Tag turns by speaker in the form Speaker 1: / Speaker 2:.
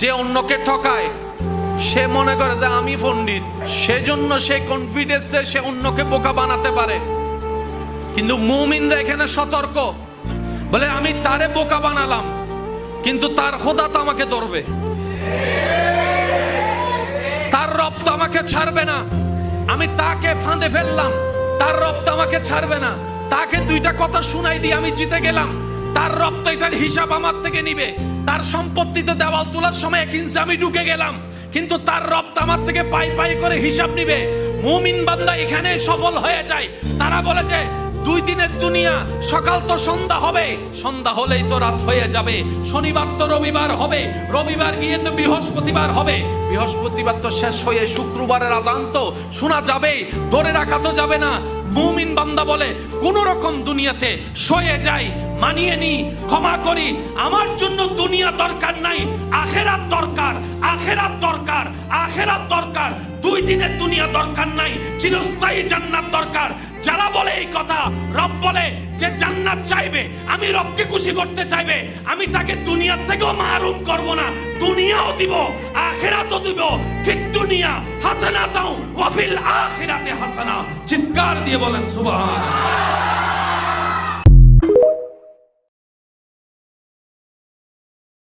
Speaker 1: যে অন্যকে ঠকায় সে মনে করে যে আমি পণ্ডিত, সেজন্য সে কনফিডেন্সে সে অন্যকে বোকা বানাতে পারে। কিন্তু মুমিনরা এখানে সতর্ক, বলে আমি তারে বোকা বানালাম কিন্তু তার খোদা তো আমাকে ধরবে, তার রব তো আমাকে ছাড়বে না। আমি তাকে ফাঁদে ফেললাম, তার রব তো আমাকে ছাড়বে না। তাকে দুইটা কথা শুনাই দিয়ে আমি জিতে গেলাম, তার রব তো এটার হিসাব আমার থেকে নিবে। তার সম্পত্তিতে দেওয়াল তোলার সময় 1 ইঞ্চি আমি ঢুকে গেলাম, কিন্তু তার রব তো আমার থেকে পাই পাই করে হিসাব নিবে। মুমিন বান্দা এখানে সফল হয়ে যায়। তারা বলে যে 2 দিনের দুনিয়া, সকাল তো সন্ধ্যা হবে, সন্ধ্যা হলেই তো রাত হয়ে যাবে, শনিবার তো রবিবার হবে, রবিবার গিয়ে তো বৃহস্পতিবার হবে, বৃহস্পতিবার তো শেষ হয়ে শুক্রবারের আজান তো শোনা যাবে, ধরে রাখা তো যাবে না। মুমিন বান্দা বলে কোন রকম দুনিয়াতে সয়ে যাই, মানিয়ে নি, ক্ষমা করি, আমার জন্য দুনিয়া দরকার নাই, আখেরাত দরকার, আখেরাত দরকার, আখেরাত দরকার। 2 দিনের দুনিয়া দরকার নাই, চিরস্থায়ী জান্নাত দরকার। যারা বলে এই কথা, রব বলে যে জান্নাত চাইবে, আমি রবকে খুশি করতে চাইবে, আমি তাকে দুনিয়ার থেকেও মাহরুম করব না, দুনিয়াও দিব, আখিরাতও দিব। ফিদ দুনিয়া হাসানাতাও ওয়া ফিল আখিরাতি হাসানা। চিৎকার দিয়ে বলেন সুবহানাল্লাহ।